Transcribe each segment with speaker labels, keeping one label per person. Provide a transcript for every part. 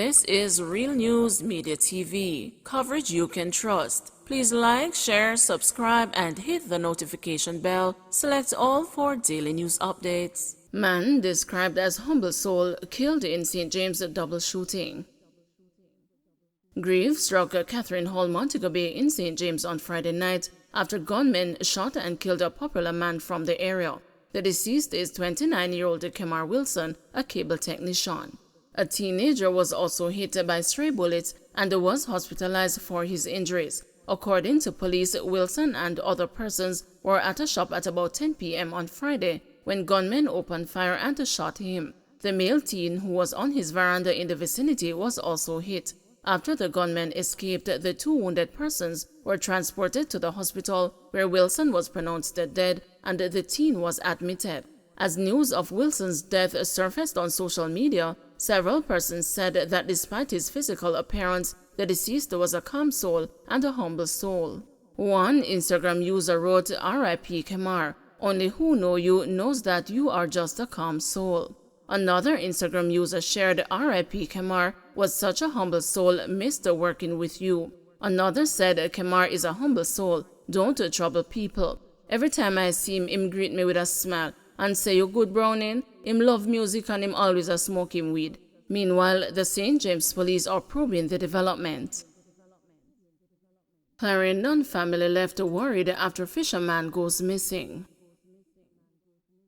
Speaker 1: This is Real News Media TV, coverage you can trust. Please like, share, subscribe, and hit the notification bell. Select all for daily news updates. Man described as humble soul killed in St. James double shooting. Grief struck Catherine Hall, Montego Bay in St. James on Friday night after gunmen shot and killed a popular man from the area. The deceased is 29-year-old Kemar Wilson, a cable technician. A teenager was also hit by stray bullets and was hospitalized for his injuries. According to police, Wilson and other persons were at a shop at about 10 p.m. on Friday when gunmen opened fire and shot him. The male teen who was on his veranda in the vicinity was also hit. After the gunmen escaped, the two wounded persons were transported to the hospital where Wilson was pronounced dead and the teen was admitted. As news of Wilson's death surfaced on social media, several persons said that despite his physical appearance, the deceased was a calm soul and a humble soul. One Instagram user wrote, "R.I.P. Kemar, only who know you knows that you are just a calm soul." Another Instagram user shared, "R.I.P. Kemar was such a humble soul, missed working with you." Another said, "Kemar is a humble soul, don't trouble people. Every time I see him greet me with a smile and say you good browning. Him love music and him always a smoking weed." Meanwhile, the St. James police are probing the development. Clarendon family left worried after fisherman goes missing.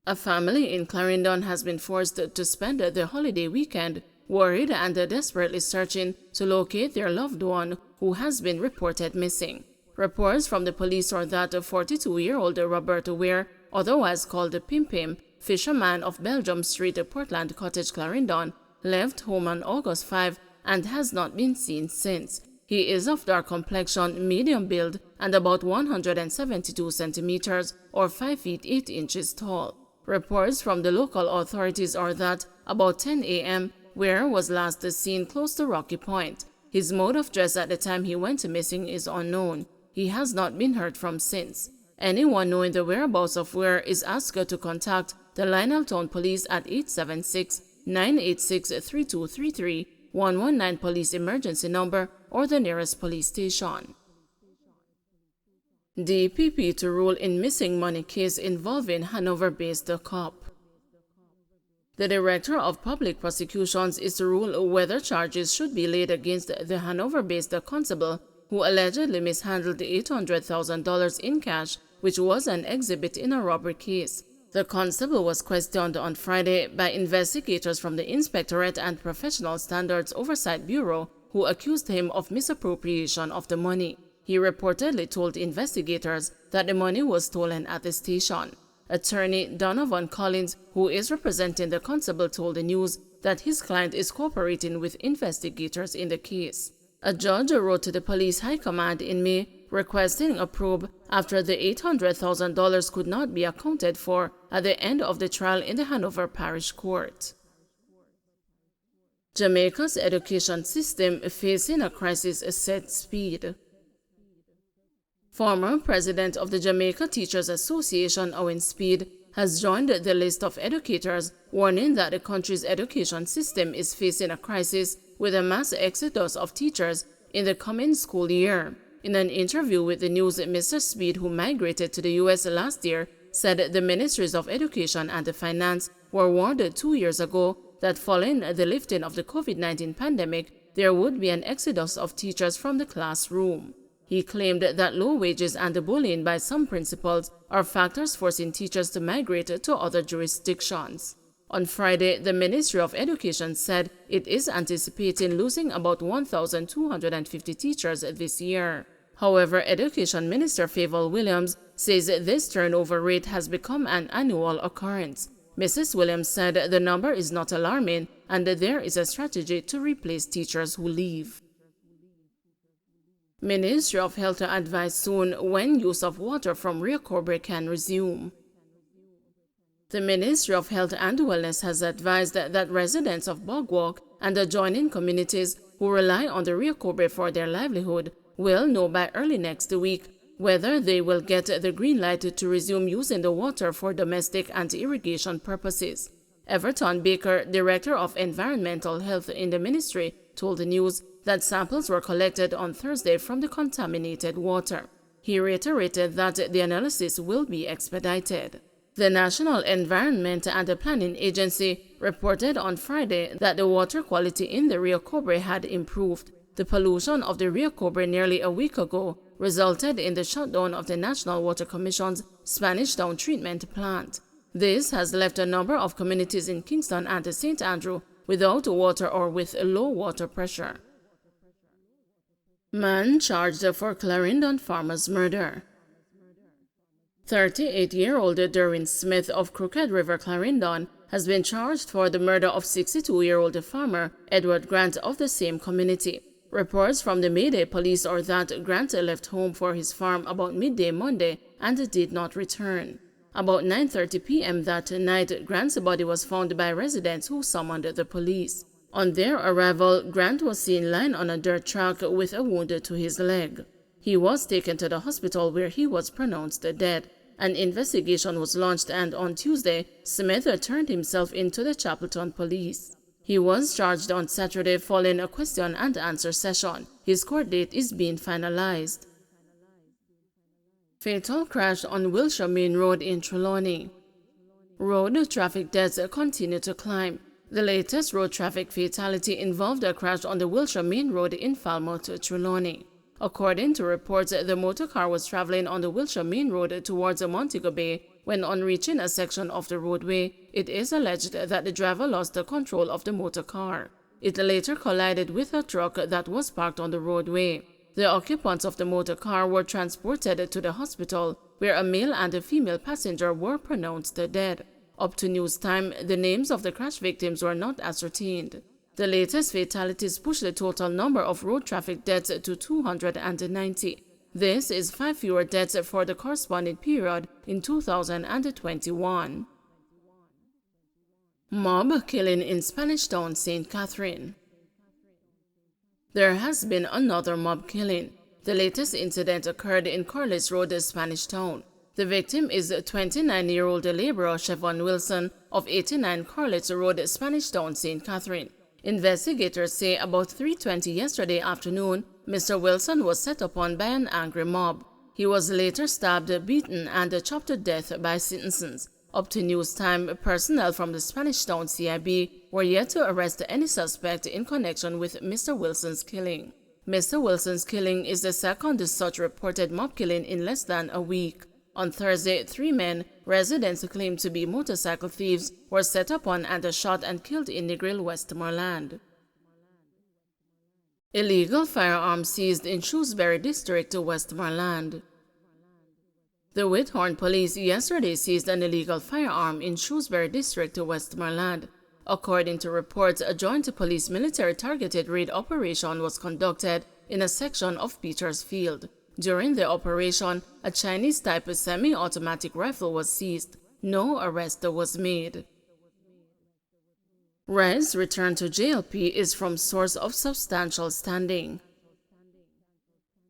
Speaker 1: A family in Clarendon has been forced to spend the holiday weekend worried and desperately searching to locate their loved one who has been reported missing. Reports from the police are that 42-year-old Robert Ware, otherwise called Pim Pim, fisherman of Belgium Street, Portland Cottage, Clarendon, left home on August 5 and has not been seen since. He is of dark complexion, medium build, and about 172 centimeters or 5 feet 8 inches tall. Reports from the local authorities are that about 10 a.m., Ware was last seen close to Rocky Point. His mode of dress at the time he went missing is unknown. He has not been heard from since. Anyone knowing the whereabouts of Ware is asked to contact the Lionel Town Police at 876-986-3233, 119 police emergency number, or the nearest police station. DPP to rule in missing money case involving Hanover-based cop. The Director of Public Prosecutions is to rule whether charges should be laid against the Hanover-based constable who allegedly mishandled $800,000 in cash, which was an exhibit in a robbery case. The constable was questioned on Friday by investigators from the Inspectorate and Professional Standards Oversight Bureau who accused him of misappropriation of the money. He reportedly told investigators that the money was stolen at the station. Attorney Donovan Collins, who is representing the constable, told the news that his client is cooperating with investigators in the case. A judge wrote to the police high command in May requesting a probe after the $800,000 could not be accounted for at the end of the trial in the Hanover Parish Court. Jamaica's education system facing a crisis set speed. Former president of the Jamaica Teachers Association, Owen Speed, has joined the list of educators warning that the country's education system is facing a crisis with a mass exodus of teachers in the coming school year. In an interview with the news, Mr. Speed, who migrated to the U.S. last year, said the Ministries of Education and Finance were warned 2 years ago that following the lifting of the COVID-19 pandemic, there would be an exodus of teachers from the classroom. He claimed that low wages and bullying by some principals are factors forcing teachers to migrate to other jurisdictions. On Friday, the Ministry of Education said it is anticipating losing about 1,250 teachers this year. However, Education Minister Favour Williams says this turnover rate has become an annual occurrence. Mrs. Williams said the number is not alarming and there is a strategy to replace teachers who leave. Ministry of Health to advise soon when use of water from Rio Cobre can resume. The Ministry of Health and Wellness has advised that residents of Bogwalk and adjoining communities who rely on the Rio Cobre for their livelihood will know by early next week whether they will get the green light to resume using the water for domestic and irrigation purposes. Everton Baker, Director of Environmental Health in the ministry, told the news that samples were collected on Thursday from the contaminated water. He reiterated that the analysis will be expedited. The National Environment and Planning Agency reported on Friday that the water quality in the Rio Cobre had improved. The pollution of the Rio Cobre nearly a week ago resulted in the shutdown of the National Water Commission's Spanish Town treatment plant. This has left a number of communities in Kingston and St. Andrew without water or with low water pressure. Man charged for Clarendon farmer's murder. 38-year-old Derwin Smith of Crooked River, Clarendon, has been charged for the murder of 62-year-old farmer Edward Grant of the same community. Reports from the Midday police are that Grant left home for his farm about midday Monday and did not return. About 9:30 p.m. that night, Grant's body was found by residents who summoned the police. On their arrival, Grant was seen lying on a dirt track with a wound to his leg. He was taken to the hospital where he was pronounced dead. An investigation was launched, and on Tuesday, Smith turned himself in to the Chapelton police. He was charged on Saturday following a question and answer session. His court date is being finalized. Fatal crash on Wilshire Main Road in Trelawney. Road traffic deaths continue to climb. The latest road traffic fatality involved a crash on the Wilshire Main Road in Falmouth, Trelawney. According to reports, the motor car was traveling on the Wilshire Main Road towards Montego Bay when, on reaching a section of the roadway, it is alleged that the driver lost the control of the motor car. It later collided with a truck that was parked on the roadway. The occupants of the motor car were transported to the hospital, where a male and a female passenger were pronounced dead. Up to news time, the names of the crash victims were not ascertained. The latest fatalities push the total number of road traffic deaths to 290. This is 5 fewer deaths for the corresponding period in 2021. Mob killing in Spanish Town, St. Catherine. There has been another mob killing. The latest incident occurred in Corliss Road, Spanish Town. The victim is 29-year-old laborer Chevon Wilson of 89 Corliss Road, Spanish Town, St. Catherine. Investigators say about 3:20 yesterday afternoon, Mr. Wilson was set upon by an angry mob. He was later stabbed, beaten, and chopped to death by citizens. Up to news time, personnel from the Spanish Town CIB were yet to arrest any suspect in connection with Mr. Wilson's killing. Mr. Wilson's killing is the second such reported mob killing in less than a week. On Thursday, 3 men, residents claimed to be motorcycle thieves, were set upon and shot and killed in Negril, Westmoreland. Illegal firearms seized in Shrewsbury District, Westmoreland. The Whithorn police yesterday seized an illegal firearm in Shrewsbury District, Westmoreland. According to reports, a joint police-military targeted raid operation was conducted in a section of Petersfield. During the operation, a Chinese-type semi-automatic rifle was seized. No arrest was made. Rens return to JLP is from source of substantial standing.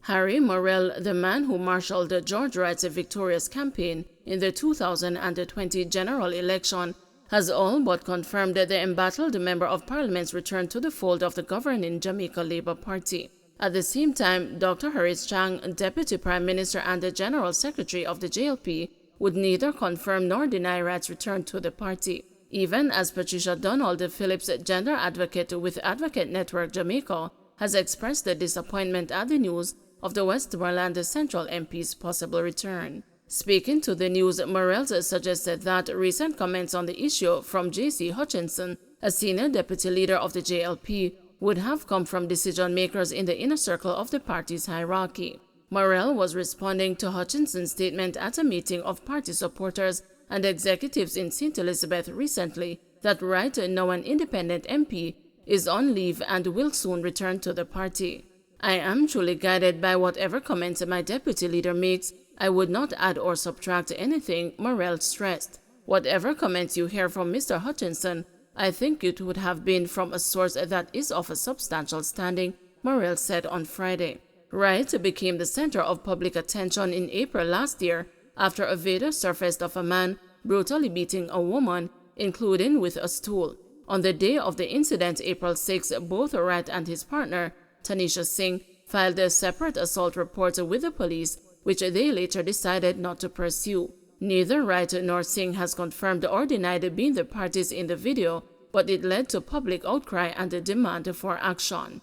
Speaker 1: Harry Morrell, the man who marshaled George Wright's victorious campaign in the 2020 general election, has all but confirmed the embattled Member of Parliament's return to the fold of the governing Jamaica Labour Party. At the same time, Dr. Harris Chang, Deputy Prime Minister and the General Secretary of the JLP, would neither confirm nor deny Wright's return to the party, even as Patricia Donald Phillips, gender advocate with Advocate Network Jamaica, has expressed the disappointment at the news of the Westmoreland Central MP's possible return. Speaking to the news, Morrell suggested that recent comments on the issue from J.C. Hutchinson, a senior deputy leader of the JLP, would have come from decision-makers in the inner circle of the party's hierarchy. Morrell was responding to Hutchinson's statement at a meeting of party supporters and executives in St. Elizabeth recently that Wright, now an independent MP, is on leave and will soon return to the party. I am truly guided by whatever comments my deputy leader makes. I would not add or subtract anything, Morrell stressed. Whatever comments you hear from Mr. Hutchinson, I think it would have been from a source that is of a substantial standing, Morrell said on Friday. Wright became the center of public attention in April last year after a video surfaced of a man brutally beating a woman, including with a stool. On the day of the incident, April 6, both Wright and his partner, Tanisha Singh, filed a separate assault report with the police, which they later decided not to pursue. Neither Wright nor Singh has confirmed or denied being the parties in the video, but it led to public outcry and a demand for action.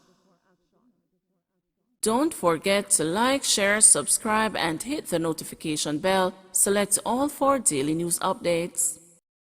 Speaker 1: Don't forget to like, share, subscribe, and hit the notification bell. Select all for daily news updates.